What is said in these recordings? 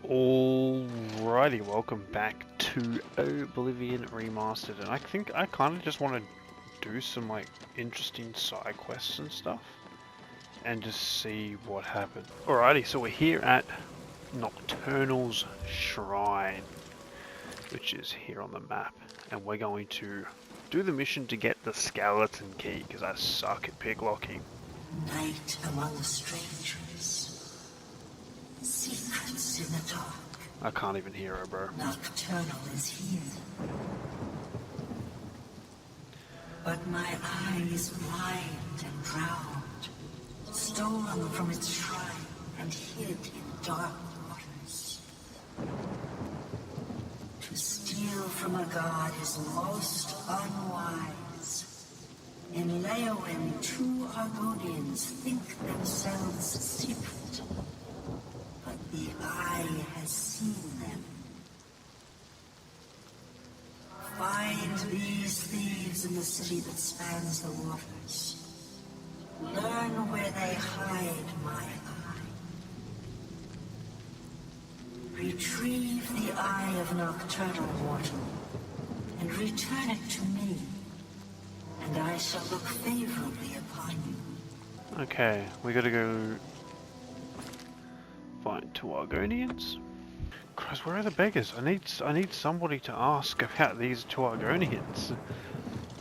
Alrighty, welcome back to Oblivion Remastered, and I think I kind of just want to do some like interesting side quests and stuff, and just see what happens. Alrighty, so we're here at Nocturnal's Shrine, which is here on the map, and we're going to do the mission to get the skeleton key, because I suck at picklocking. Night among the strangers. Secrets in the dark. I can't even hear her, bro. Nocturnal is here. But my eye is blind and drowned, stolen from its shrine and hid in dark waters. To steal from a god is most unwise. In Leowin, two Argonians think themselves secret. But the eye has seen them. Find these thieves in the city that spans the waters. Learn where they hide my eye. Retrieve the eye of Nocturnal Mortal, and return it to me, and I shall look favorably upon you. Okay, we gotta go find two Argonians. Christ, where are the beggars? I need somebody to ask about these two Argonians.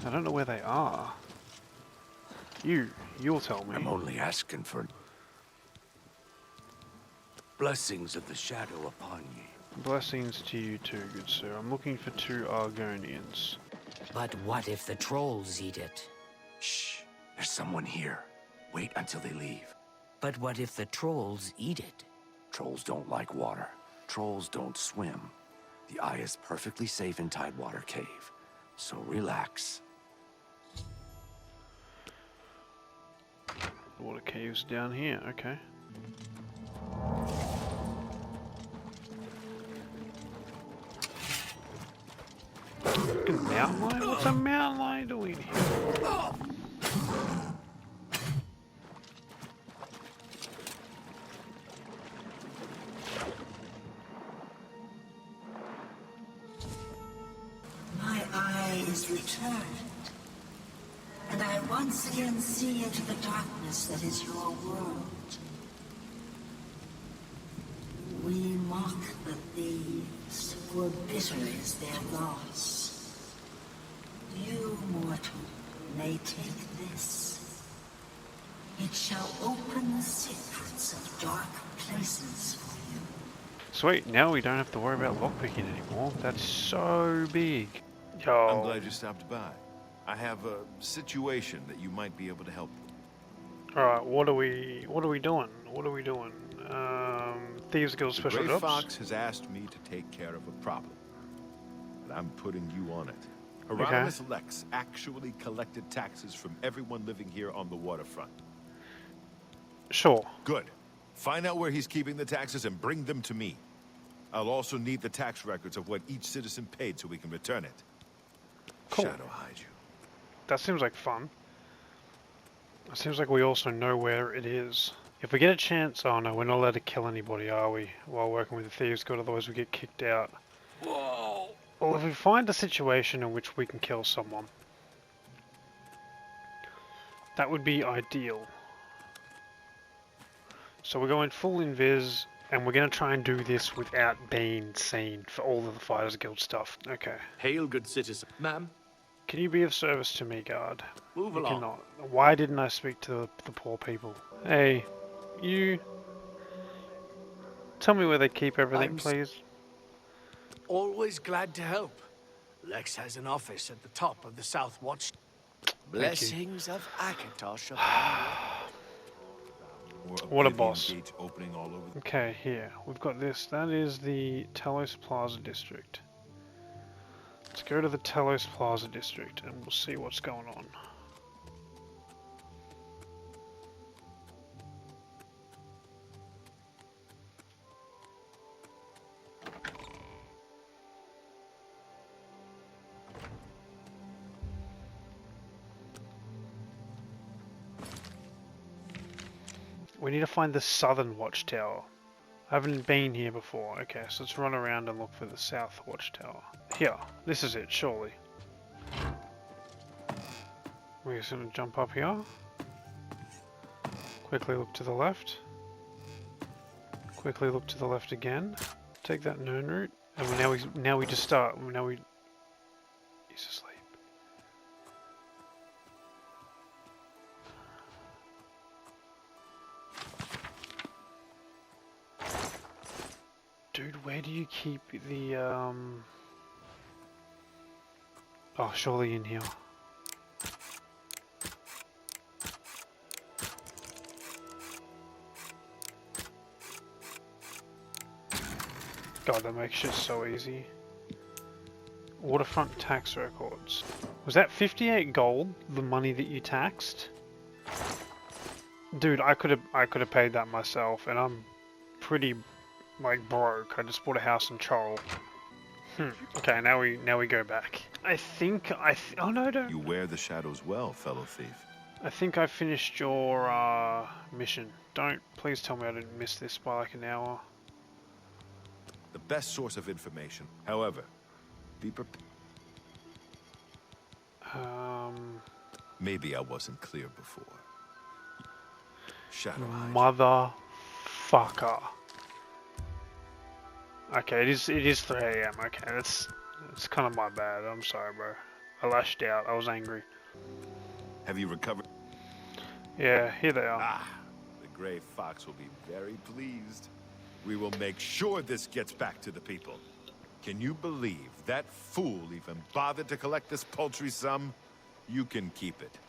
I don't know where they are. You'll tell me. I'm only asking for blessings of the shadow upon ye. Blessings to you too, good sir. I'm looking for two Argonians. But what if the trolls eat it? Shh, there's someone here. Wait until they leave. But what if the trolls eat it? Trolls don't like water. Trolls don't swim. The eye is perfectly safe in Tidewater Cave. So relax. The water caves down here, okay. Fucking mountain lion? What's a mountain lion doing here? My eye is returned, and I once again see into the darkness that is your world. We mock the thieves, for bitter is their loss. You, mortal, may take this. It shall open the secrets of dark places for you. Sweet, now we don't have to worry about lockpicking anymore. That's so big. Yo. I'm glad you stopped by. I have a situation that you might be able to help with. Alright, what are we doing? Thieves Guild The Special Grey Jobs? Fox has asked me to take care of a problem, and I'm putting you on it. Hieronymus Lex actually collected taxes from everyone living here on the waterfront. Sure. Good. Find out where he's keeping the taxes and bring them to me. I'll also need the tax records of what each citizen paid so we can return it. Cool. Shadow hide you. That seems like fun. It seems like we also know where it is. If we get a chance... Oh no, we're not allowed to kill anybody, are we? While working with the Thieves Guild, otherwise we get kicked out. Whoa! Well, if we find a situation in which we can kill someone, that would be ideal. So we're going full invis, and we're going to try and do this without being seen for all of the Fighters Guild stuff. Okay. Hail, good citizen. Ma'am, Can you be of service to me, guard? move You along. cannot. Why didn't I speak to the poor people? Hey, you... Tell me where they keep everything, please. Always glad to help. Lex has an office at the top of the South Watch. Blessings of Akatosh upon Or What a Oblivion boss. Gates opening all over. Okay, here. We've got this. That is the Telos Plaza District. Let's go to the Telos Plaza District and we'll see what's going on. We need to find the southern watchtower. I haven't been here before. Okay, so let's run around and look for the South Watchtower. Here, this is it, surely. We're just gonna jump up here. Quickly look to the left. Quickly look to the left again. Take that known route, and now we just start. He's asleep. Dude, where do you keep the Oh, surely in here. God, that makes shit so easy. Waterfront tax records. Was that 58 gold, the money that you taxed? Dude, I could have paid that myself, and I'm pretty like broke. I just bought a house in Chorrol. Okay, now we go back. Oh no, don't. You wear the shadows well, fellow thief. I think I finished your mission. Please tell me I didn't miss this by like an hour. The best source of information. However, be prepared. Maybe I wasn't clear before. Shadow Motherfucker. Okay, it is 3 AM. Okay, that's kind of my bad. I'm sorry, bro. I lashed out. I was angry. Have you recovered? Yeah, here they are. Ah, the Grey Fox will be very pleased. We will make sure this gets back to the people. Can you believe that fool even bothered to collect this paltry sum? You can keep it.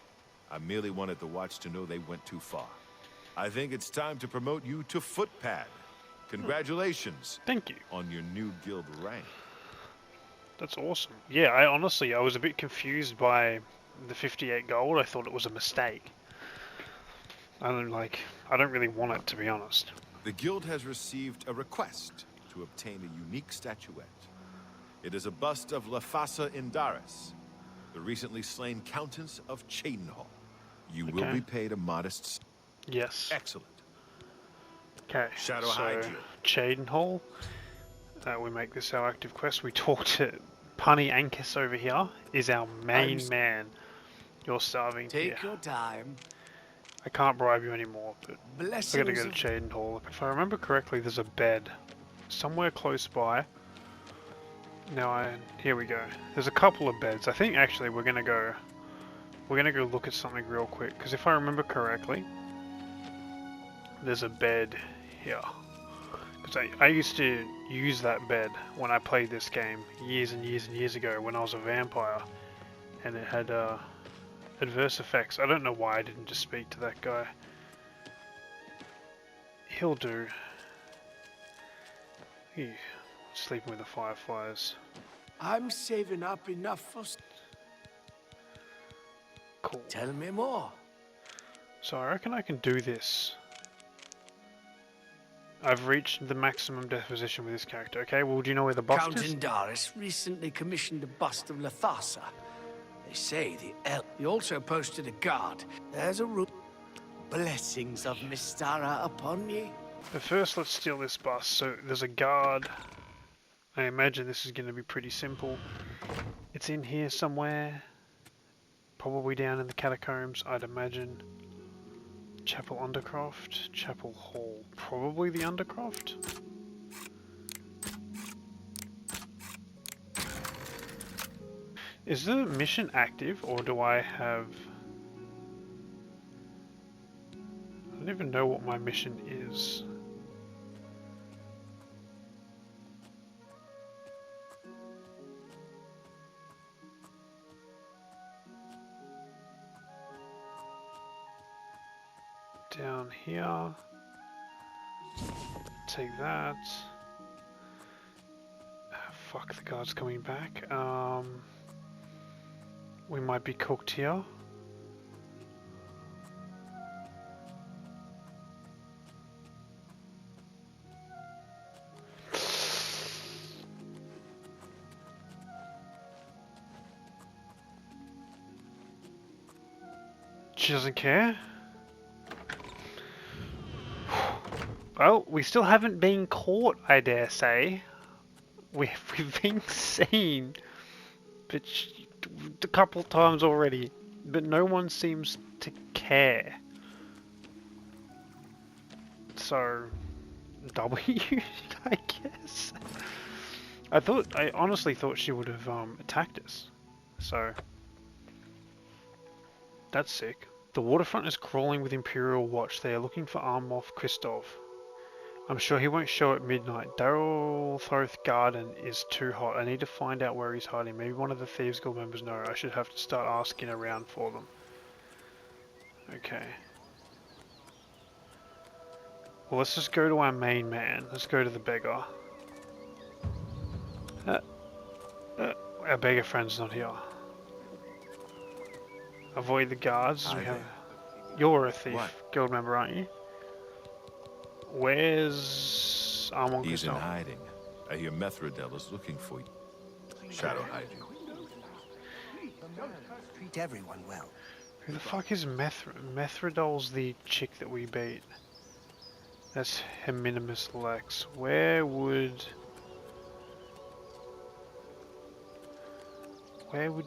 I merely wanted the Watch to know they went too far. I think it's time to promote you to Footpad. Congratulations. Thank you. On your new guild rank. That's awesome. Yeah, I was a bit confused by the 58 gold. I thought it was a mistake. I don't really want it, to be honest. The guild has received a request to obtain a unique statuette. It is a bust of Lafasa Indaris, the recently slain Countess of Cheydinhal. You will be paid a modest... Yes. Excellent. Okay, Shadow so Hygiene. Cheydinhal. We make this our active quest. We talk to Punny Ankus over here. Is our main man. You're starving. Take your time. I can't bribe you anymore, but I gotta go to Blessings. Cheydinhal. If I remember correctly, there's a bed somewhere close by. Here we go. There's a couple of beds. I think actually we're gonna go look at something real quick, because if I remember correctly, there's a bed here. Because I used to use that bed when I played this game years and years and years ago when I was a vampire, and it had adverse effects. I don't know why I didn't just speak to that guy. He'll do. Ew, sleeping with the fireflies. I'm saving up enough for... Cool. Tell me more. So I reckon I can do this. I've reached the maximum deposition with this character. Okay, well, do you know where the bust Count is? Indaris recently commissioned a bust of Lathasa. They say the elf. He also posted a guard. There's a room. Blessings of Mystara upon ye. But first, let's steal this bust. So there's a guard. I imagine this is going to be pretty simple. It's in here somewhere. Probably down in the catacombs, I'd imagine. Chapel Undercroft, Chapel Hall. Probably the Undercroft. Is the mission active, or do I have... I don't even know what my mission is. Down here. Take that. Fuck, the guard's coming back. We might be cooked here. She doesn't care. Well, we still haven't been caught, I dare say. We've been seen, but a couple times already, but no one seems to care. So, W, I guess. I honestly thought she would have attacked us. So, that's sick. The waterfront is crawling with Imperial Watch. They are looking for Armoff Christoph. I'm sure he won't show at midnight. Darylthorth Garden is too hot. I need to find out where he's hiding. Maybe one of the Thieves Guild members know. I should have to start asking around for them. Okay. Well, let's just go to our main man. Let's go to the beggar. Our beggar friend's not here. Avoid the guards. You're a Thief Guild member, aren't you? Where's Armon He's in Christoph? hiding. I hear Mithridel is looking for you. Shadow hiding. Treat everyone well. Who the fuck is Mithridel's the chick that we beat? That's Heminimus Lex. Where would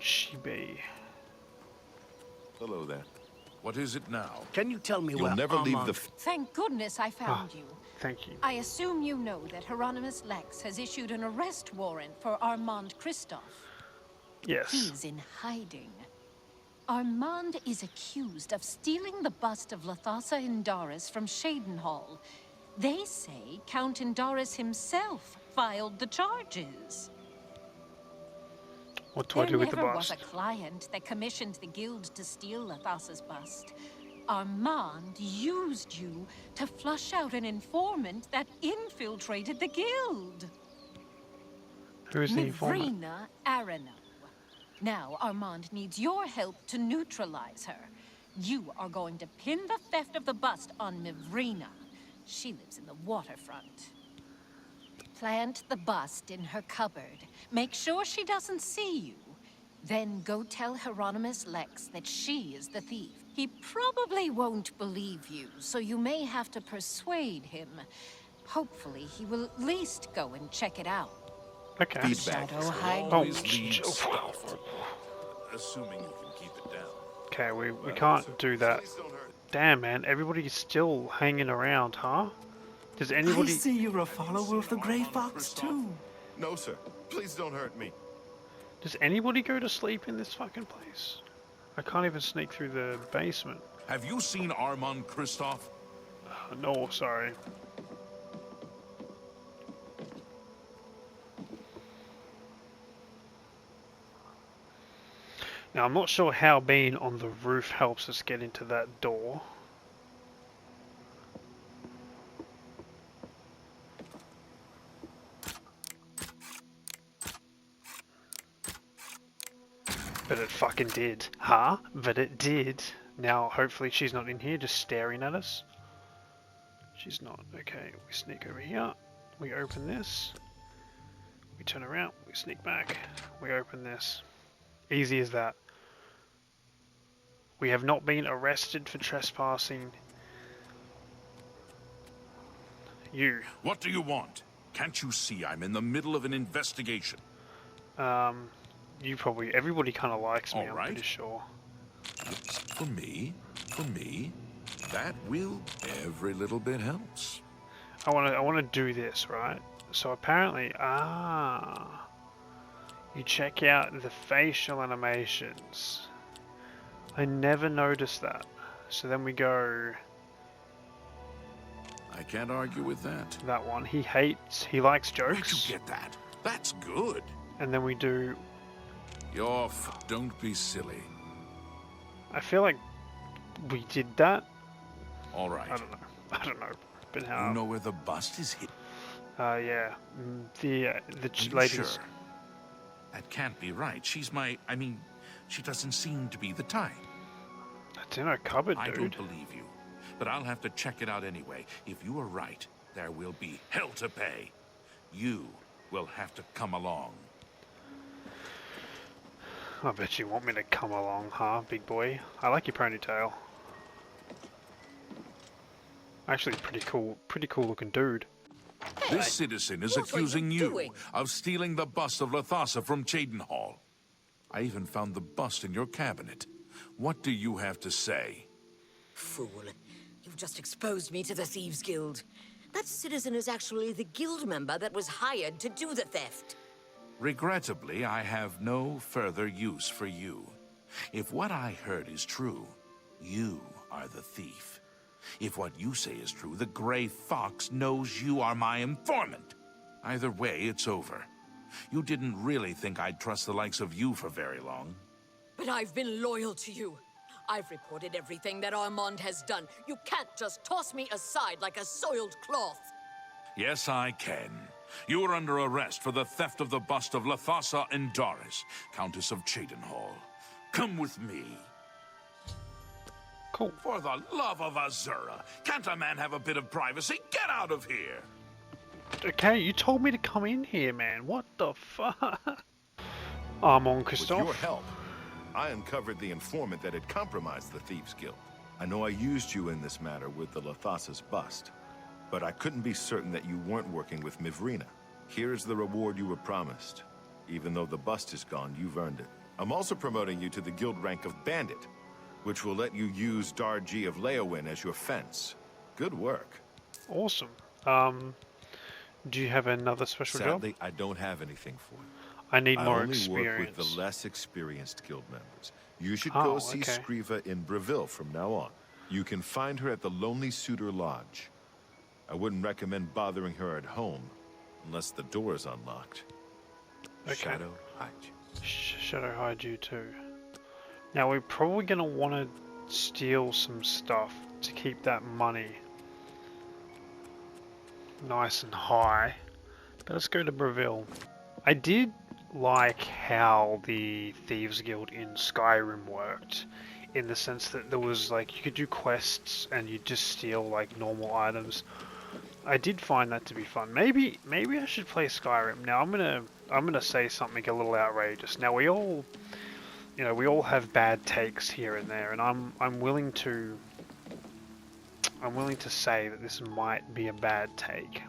she be? Hello there. What is it now? Can you tell me You'll where never leave Armand... the... Thank goodness I found you. Thank you. I assume you know that Hieronymus Lex has issued an arrest warrant for Armand Christoph. Yes. He's in hiding. Armand is accused of stealing the bust of Lathasa Indaris from Shadenhall. They say Count Indaris himself filed the charges. What do I do with the There never was bust? a client that commissioned the guild to steal Lathasa's bust. Armand used you to flush out an informant that infiltrated the guild. Who's the informant? Mivrina Arano. Now Armand needs your help to neutralize her. You are going to pin the theft of the bust on Mivrina. She lives in the waterfront. Plant the bust in her cupboard. Make sure she doesn't see you. Then go tell Hieronymus Lex that she is the thief. He probably won't believe you, so you may have to persuade him. Hopefully, he will at least go and check it out. Okay. Feedback. Shadow hide. Oh, Assuming you can keep it down. okay, we can't do that. Please don't hurt. Damn, man, everybody's still hanging around, huh? Does I anybody... see you're a follower of the Grey Fox, too. No, sir. Please don't hurt me. Does anybody go to sleep in this fucking place? I can't even sneak through the basement. Have you seen Armand Christoph? No, sorry. Now, I'm not sure how being on the roof helps us get into that door. But it fucking did. Huh? But it did. Now, hopefully she's not in here just staring at us. She's not. Okay, we sneak over here. We open this. We turn around. We sneak back. We open this. Easy as that. We have not been arrested for trespassing. You. What do you want? Can't you see I'm in the middle of an investigation? You probably... Everybody kind of likes me, All I'm right. pretty sure. For me, that will. Every little bit helps. I want to do this, right? So apparently... You check out the facial animations. I never noticed that. So then we go... I can't argue with that. That one. He likes Where'd you jokes. get that? That's good. And then we do... Don't be silly. I feel like we did that. All right. I don't know. But You how... know where the bust is hidden? Yeah. The Are you ladies... sure? That can't be right. She's my... I mean, she doesn't seem to be the type. It's in her cupboard, I dude. don't believe you. But I'll have to check it out anyway. If you are right, there will be hell to pay. You will have to come along. I bet you want me to come along, huh, big boy? I like your ponytail. Actually, pretty cool looking dude. This citizen is accusing you of stealing the bust of Lathasa from Cheydinhall. I even found the bust in your cabinet. What do you have to say? Fool. You've just exposed me to the Thieves Guild. That citizen is actually the guild member that was hired to do the theft. Regrettably, I have no further use for you. If what I heard is true, you are the thief. If what you say is true, the Grey Fox knows you are my informant. Either way, it's over. You didn't really think I'd trust the likes of you for very long. But I've been loyal to you. I've reported everything that Armand has done. You can't just toss me aside like a soiled cloth. Yes, I can. You are under arrest for the theft of the bust of Lathasa Ahdaijis, Countess of Cheydinhall. Come with me. Cool. For the love of Azura, can't a man have a bit of privacy? Get out of here! Okay, you told me to come in here, man. What the fuck? Armand With Christophe. your help, I uncovered the informant that had compromised the Thieves Guild. I know I used you in this matter with the Lathasa's bust, but I couldn't be certain that you weren't working with Mivrina. Here's the reward you were promised. Even though the bust is gone, you've earned it. I'm also promoting you to the guild rank of Bandit, which will let you use Ahdaijis of Leowyn as your fence. Good work. Awesome. Do you have another special job? Sadly, I don't have anything for you. I need I more only experience. work with the less experienced guild members. You should go see okay. Scriva in Breville from now on. You can find her at the Lonely Suitor Lodge. I wouldn't recommend bothering her at home unless the door is unlocked. Okay. Shadow hide you. Shadow hide you too. Now we're probably gonna want to steal some stuff to keep that money nice and high. But let's go to Breville. I did like how the Thieves Guild in Skyrim worked, in the sense that there was like, you could do quests and you just steal like normal items. I did find that to be fun. Maybe I should play Skyrim. Now I'm gonna say something a little outrageous. Now we all have bad takes here and there, and I'm willing to say that this might be a bad take.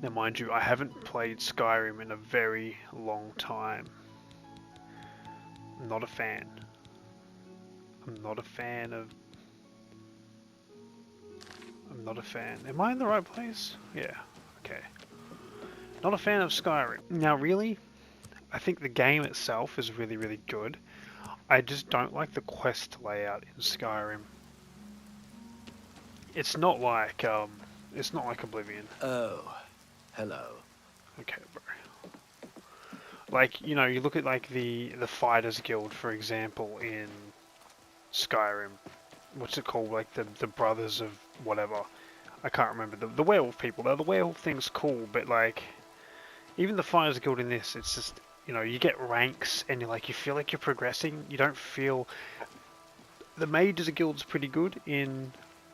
Now mind you, I haven't played Skyrim in a very long time. I'm not a fan. I'm not a fan. Am I in the right place? Yeah, okay. Not a fan of Skyrim. Now really, I think the game itself is really, really good. I just don't like the quest layout in Skyrim. It's not like Oblivion. Oh, hello. Okay, bro. Like, you know, you look at like the Fighters Guild, for example, in Skyrim. What's it called? Like the brothers of whatever. I can't remember. The werewolf people. The werewolf thing's cool, but like, even the Fighters Guild in this, it's just, you know, you get ranks and you feel like you're progressing. You don't feel... The Mages Guild's pretty good in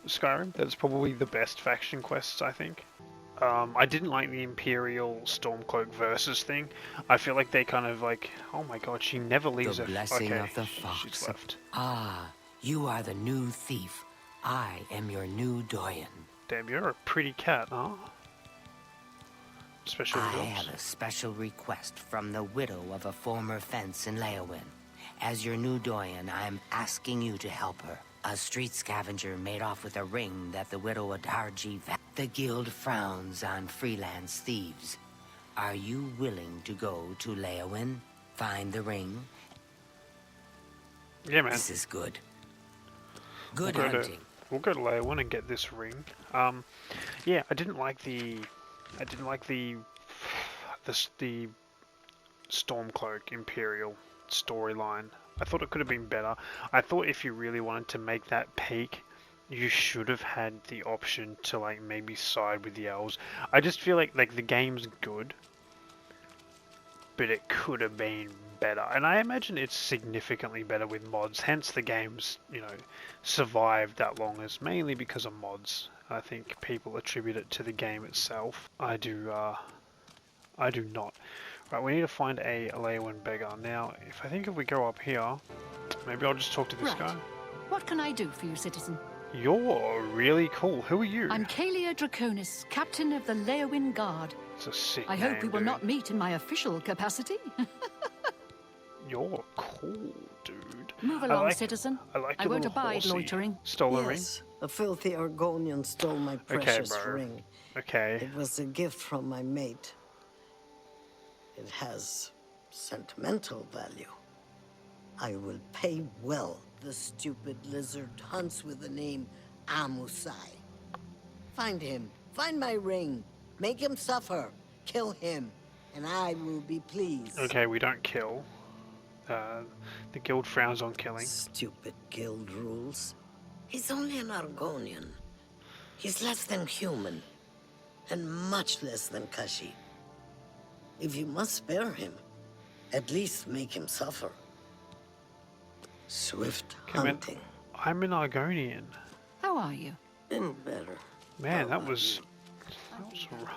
Skyrim. That's probably the best faction quests, I think. I didn't like the Imperial Stormcloak versus thing. I feel like they kind of like, oh my god, she never leaves The her... blessing okay, of the she's fox. left. Ah, you are the new thief. I am your new doyen. Damn, you're a pretty cat, huh? Special I jobs. have a special request from the widow of a former fence in Leowyn. As your new doyen, I am asking you to help her. A street scavenger made off with a ring that the widow Ahdaijis... The guild frowns on freelance thieves. Are you willing to go to Leowyn, find the ring? Yeah, man. This is good. Good We'll hunting. We'll go to Leowyn and get this ring. Yeah, I didn't like the Stormcloak Imperial storyline. I thought it could have been better. I thought if you really wanted to make that peak, you should have had the option to like maybe side with the elves. I just feel like the game's good, but it could have been better. And I imagine it's significantly better with mods. Hence the game's, you know, survived that long, is mainly because of mods. I think people attribute it to the game itself. I do not. Right, we need to find a Leowyn beggar. Now, if we go up here, maybe I'll just talk to this Right. guy. What can I do for you, citizen? You're really cool. Who are you? I'm Kalia Draconis, captain of the Leowin Guard. It's a sick I name, hope we will dude. not meet in my official capacity. You're cool, dude. Move along, citizen. I like I your won't little abide horsey. loitering. Stole a ring? Yes, a filthy Argonian stole my Okay, precious bro. ring. Okay. It was a gift from my mate. It has sentimental value. I will pay well. The stupid lizard hunts with the name Amusai. Find him. Find my ring. Make him suffer. Kill him. And I will be pleased. Okay, we don't kill. The guild frowns on killing. Stupid guild rules. He's only an Argonian. He's less than human. And much less than Kashi. If you must spare him, at least make him suffer. Swift hunting. I'm an Argonian. How are you? Been better. Man, that was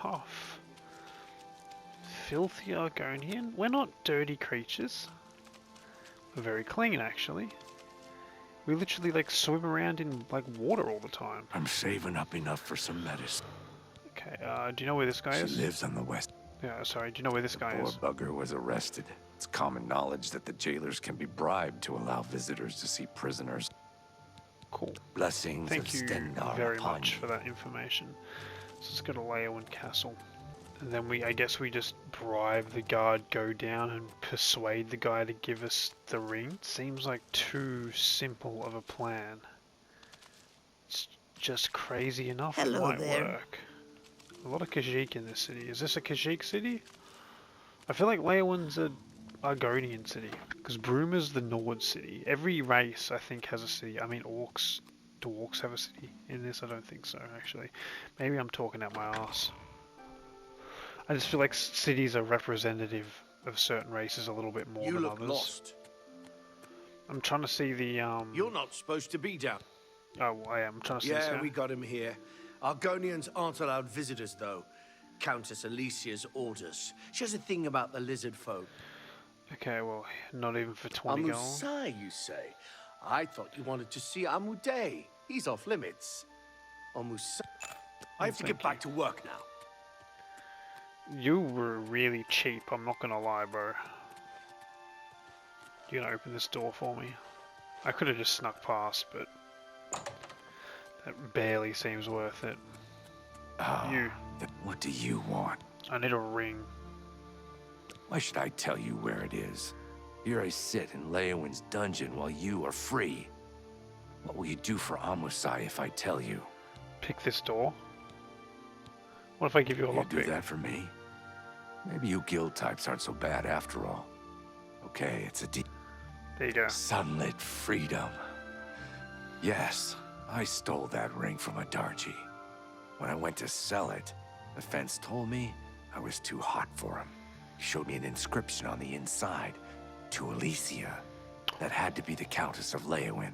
rough. Filthy Argonian? We're not dirty creatures. We're very clean, actually. We literally like swim around in like water all the time. I'm saving up enough for some medicine. Okay, do you know where this guy She is? lives on the west. Yeah, sorry, do you know where this guy Poor is? bugger was arrested. It's common knowledge that the jailers can be bribed to allow visitors to see prisoners. Cool. Blessings Thank of you Stendar very upon much you. for that information. So let's go to Leowin Castle. And then I guess we just bribe the guard, go down and persuade the guy to give us the ring. Seems like too simple of a plan. It's just crazy enough. Hello it might there. work. A lot of Khajiit in this city. Is this a Khajiit city? I feel like Leowin's a Argonian city. Because Bruma's the Nord city. Every race, I think, has a city. I mean, orcs. Do orcs have a city in this? I don't think so, actually. Maybe I'm talking out my ass. I just feel like cities are representative of certain races a little bit more You than look others. lost. I'm trying to see the You're not supposed to be down. Oh, I am. I'm trying to see this Yeah, guy. we got him here. Argonians aren't allowed visitors, though. Countess Alicia's orders. She has a thing about the lizard folk. Okay, well, not even for 20 gold. Amusai, you say? I thought you wanted to see Amuday. He's off limits. Amusai. I have to get back to work now. You were really cheap, I'm not gonna lie, bro. You gonna open this door for me? I could have just snuck past, but that barely seems worth it. You. What do you want? I need a ring. Why should I tell you where it is? Here I sit in Leowin's dungeon while you are free. What will you do for Amusai if I tell you? Pick this door. What if I give you a You do lockpick? that for me? Maybe you guild types aren't so bad after all. Okay, it's a deal. There you go. Sunlit freedom. Yes, I stole that ring from Ahdaiji. When I went to sell it, the fence told me I was too hot for him. He showed me an inscription on the inside, to Alicia. That had to be the Countess of Leowin.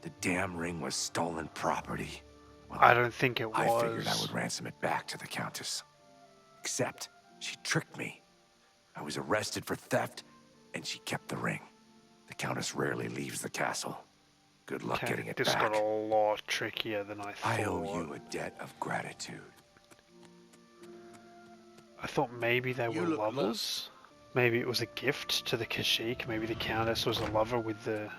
The damn ring was stolen property. Well, I don't think it was. I figured I would ransom it back to the Countess. Except, she tricked me. I was arrested for theft, and she kept the ring. The Countess rarely leaves the castle. Good luck Okay, getting it this back. got a lot trickier than I thought. I owe you a debt of gratitude. I thought maybe they You were look lovers. lost. Maybe it was a gift to the Kashyyyk. Maybe the Countess was a lover with the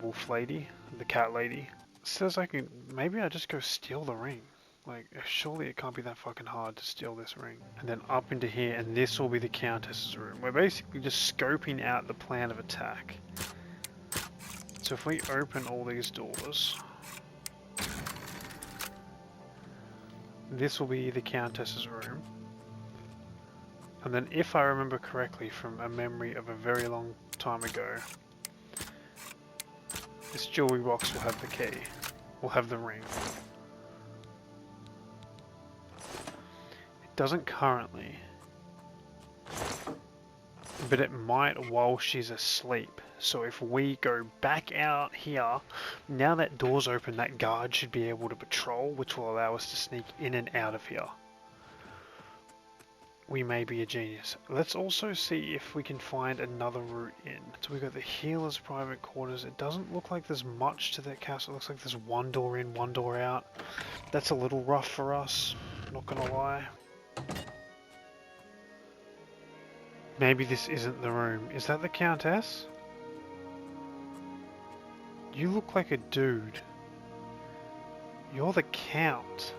wolf lady, the cat lady. It says I can. Maybe I just go steal the ring. Like, surely it can't be that fucking hard to steal this ring. And then up into here, and this will be the Countess's room. We're basically just scoping out the plan of attack. So if we open all these doors, this will be the Countess's room. And then if I remember correctly from a memory of a very long time ago, this jewelry box will have the key. Will have the ring. It doesn't currently, but it might while she's asleep. So if we go back out here, now that door's open, that guard should be able to patrol, which will allow us to sneak in and out of here. we may be a genius. Let's also see if we can find another route in. So we've got the healer's private quarters. It doesn't look like there's much to that castle. It looks like there's one door in, one door out. That's a little rough for us, not gonna lie. Maybe this isn't the room. Is that the Countess? You look like a dude. You're the Count.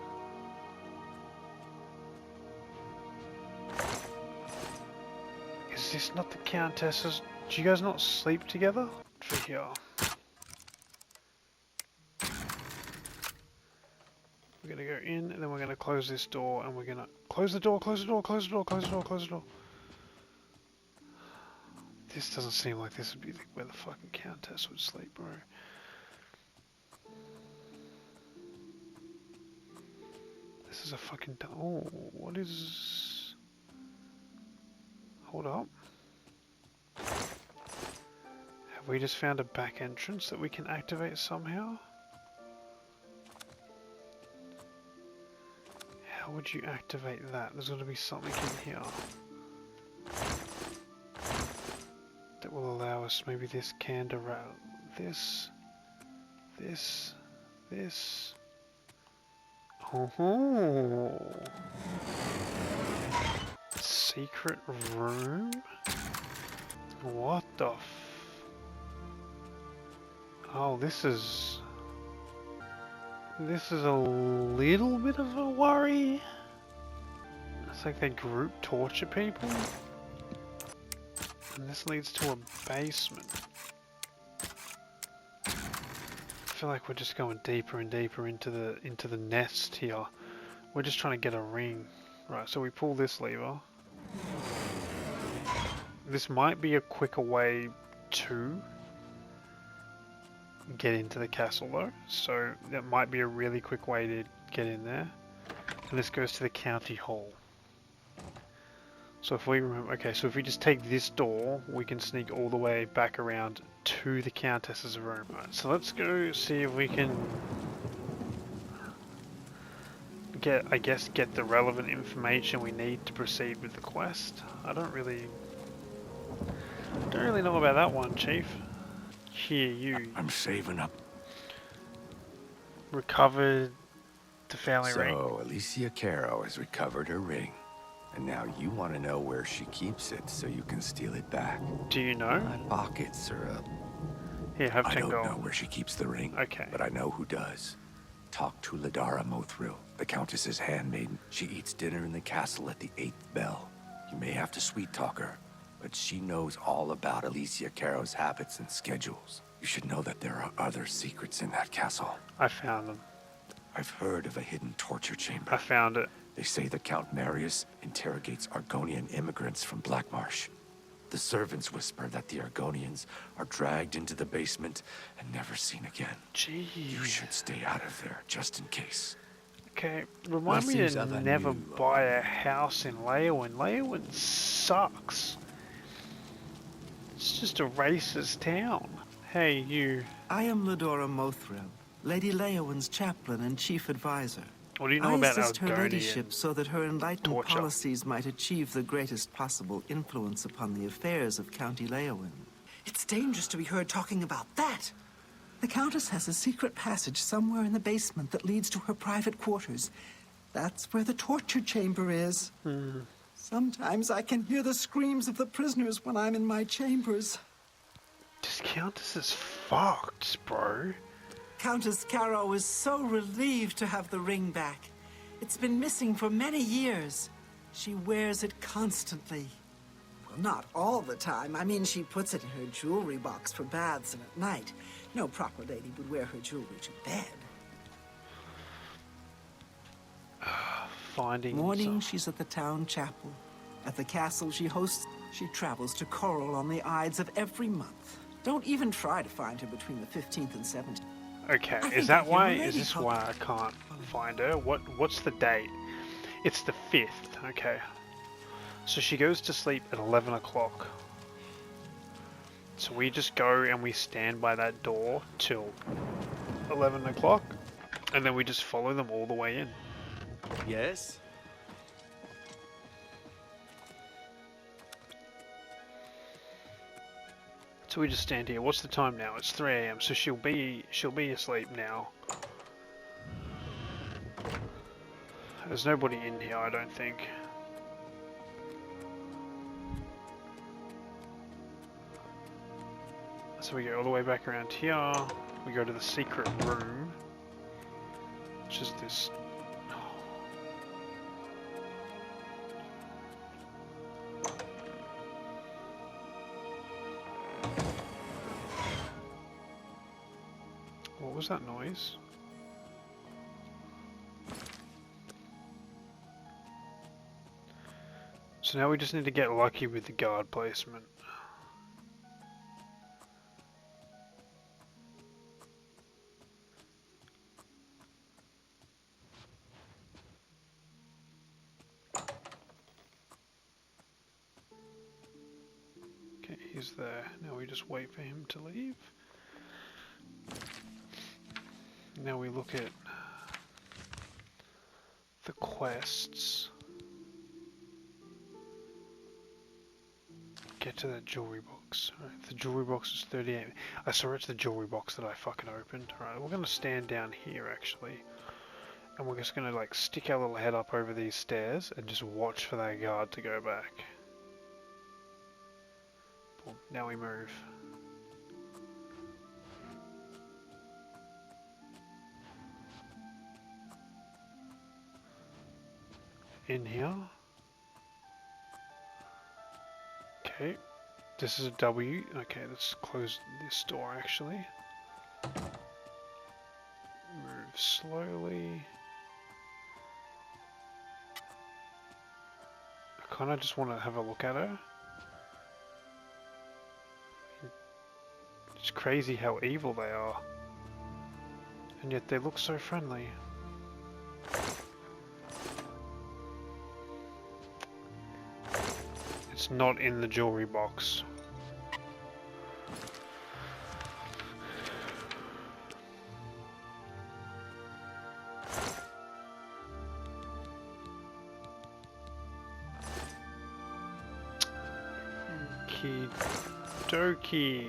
Is this not the Countess's? Do you guys not sleep together? For here. We're gonna go in and then we're gonna close this door and we're gonna close the door, close the door, close the door, close the door, close the door. This doesn't seem like this would be where the fucking Countess would sleep, bro. This is a fucking... Oh, what is... Hold up. Have we just found a back entrance that we can activate somehow? How would you activate that? There's got to be something in here that will allow us, maybe this candle, this. Oh, secret room? What the Oh, this is a little bit of a worry. It's like they group torture people. And this leads to a basement. I feel like we're just going deeper and deeper into the nest here. We're just trying to get a ring. Right, so we pull this lever. This might be a quicker way to get into the castle though. So that might be a really quick way to get in there. And this goes to the county hall. So if we remember, okay, so if we just take this door, we can sneak all the way back around to the Countess's room. Right, so let's go see if we can get the relevant information we need to proceed with the quest. I don't really know about that one, Chief. Here, you I'm saving up. recovered the family ring. So, Alicia Caro has recovered her ring. And now you want to know where she keeps it so you can steal it back. Do you know? My pockets are up. Here, have I 10 don't gold. know where she keeps the ring, Okay. but I know who does. Talk to Ladara Mothril, the Countess's handmaiden. She eats dinner in the castle at the 8th bell. You may have to sweet-talk her, but she knows all about Alicia Caro's habits and schedules. You should know that there are other secrets in that castle. I found them. I've heard of a hidden torture chamber. I found it. They say the Count Marius interrogates Argonian immigrants from Blackmarsh. The servants whisper that the Argonians are dragged into the basement and never seen again. Jeez. You should stay out of there, just in case. Okay, remind me to never buy a house in Leyawiin. Leyawiin sucks. It's just a racist town. Hey, you. I am Ladora Mothril, Lady Leyawiin's chaplain and chief advisor. What do you know I about assist her Argonian ladyship so that her enlightened torture? policies might achieve the greatest possible influence upon the affairs of County Leyawiin. It's dangerous to be heard talking about that. The Countess has a secret passage somewhere in the basement that leads to her private quarters. That's where the torture chamber is. Sometimes I can hear the screams of the prisoners when I'm in my chambers. This Countess is fucked, bro. Countess Caro is so relieved to have the ring back. It's been missing for many years. She wears it constantly. Well, not all the time. I mean, she puts it in her jewelry box for baths and at night. No proper lady would wear her jewelry to bed. Finding Morning, she's at the town chapel. At the castle she hosts, she travels to Coral on the Ides of every month. Don't even try to find her between the 15th and 17th. Okay, I is think that I why? hear a Is lady this call- why I can't find her? What's the date? It's the 5th. Okay. So she goes to sleep at 11 o'clock. So we just go and we stand by that door till 11 o'clock, and then we just follow them all the way in. Yes? So we just stand here. What's the time now? It's 3 AM, so she'll be asleep now. There's nobody in here, I don't think. So we go all the way back around here. We go to the secret room, which is this. What was that noise? So now we just need to get lucky with the guard placement. Okay, he's there. Now we just wait for him to leave. Now we look at the quests. Get to that jewelry box. Alright, the jewelry box is 38. I saw it's the jewelry box that I fucking opened. Alright, we're gonna stand down here actually. And we're just gonna like stick our little head up over these stairs and just watch for that guard to go back. Boom, now we move. In here. Okay, this is a W. Okay, let's close this door actually. Move slowly. I kind of just want to have a look at her. It's crazy how evil they are. And yet they look so friendly. It's not in the jewelry box. Okie dokie.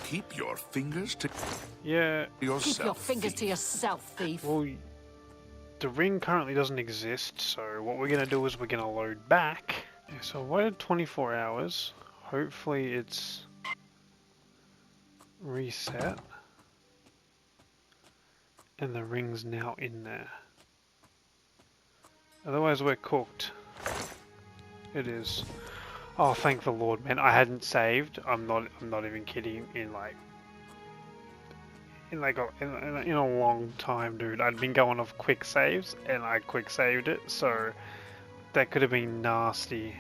Keep your fingers to Yeah. yourself. Keep your fingers to yourself, thief. Well, the ring currently doesn't exist, so what we're gonna do is we're gonna load back. Yeah, so I waited 24 hours. Hopefully it's reset. And the ring's now in there. Otherwise we're cooked. It is. Oh, thank the Lord, man! I hadn't saved. I'm not even kidding. In a long time, dude. I'd been going off quick saves, and I quick saved it. So that could have been nasty.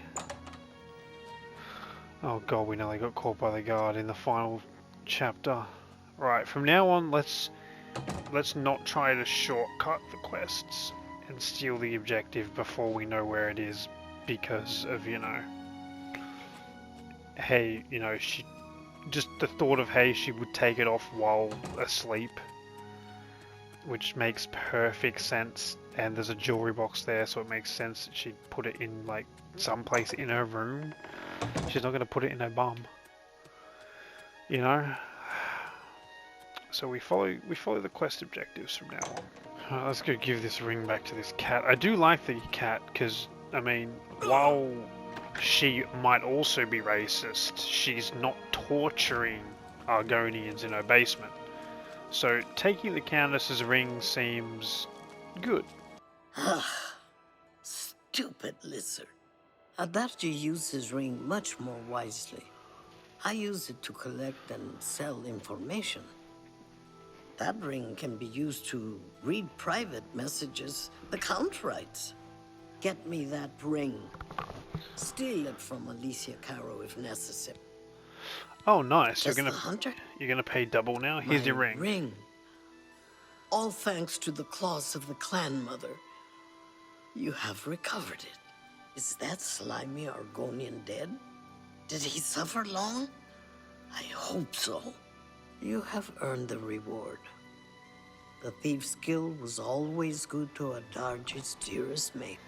Oh god, we nearly got caught by the guard in the final chapter. Right, from now on, let's not try to shortcut the quests and steal the objective before we know where it is, because of, you know, hey, you know, just the thought of, hey, she would take it off while asleep, which makes perfect sense. And there's a jewelry box there, so it makes sense that she'd put it in like someplace in her room. She's not going to put it in her bum, you know. So we follow the quest objectives from now on. Alright, let's go give this ring back to this cat. I do like the cat because, I mean, while she might also be racist, she's not torturing Argonians in her basement. So taking the Countess's ring seems good. Stupid lizard. Ahdaijis used his ring much more wisely. I use it to collect and sell information. That ring can be used to read private messages the Count writes. Get me that ring. Steal it from Alicia Caro if necessary. Oh, nice! Just the hunter? You're gonna pay double now. Here's your ring. Ring. All thanks to the claws of the clan mother. You have recovered it. Is that slimy Argonian dead? Did he suffer long? I hope so. You have earned the reward. The Thieves Guild was always good to Ahdaijis' dearest mate.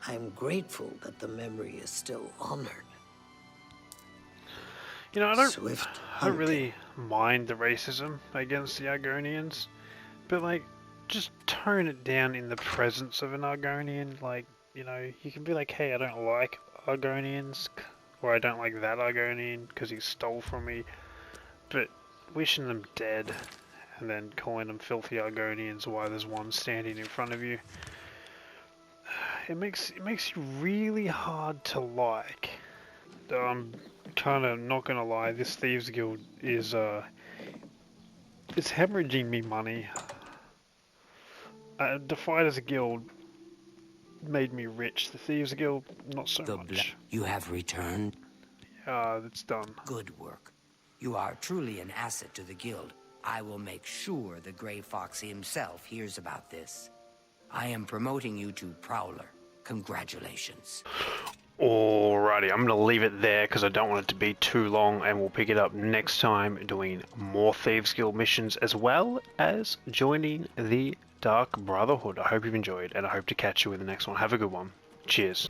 I am grateful that the memory is still honored. You know, I Swift don't really mind the racism against the Argonians, but like, just tone it down in the presence of an Argonian. Like, you know, you can be like, hey, I don't like Argonians, or I don't like that Argonian because he stole from me, but wishing them dead and then calling them filthy Argonians while there's one standing in front of you, it makes you really hard to like. I'm kind of not gonna lie, this Thieves Guild is it's hemorrhaging me money. Defied as a guild made me rich. The Thieves Guild, not so much. You have returned? It's done. Good work. You are truly an asset to the guild. I will make sure the Grey Fox himself hears about this. I am promoting you to Prowler. Congratulations. Alrighty, I'm going to leave it there because I don't want it to be too long, and we'll pick it up next time doing more Thieves Guild missions as well as joining the Dark Brotherhood. I hope you've enjoyed, and I hope to catch you in the next one. Have a good one. Cheers.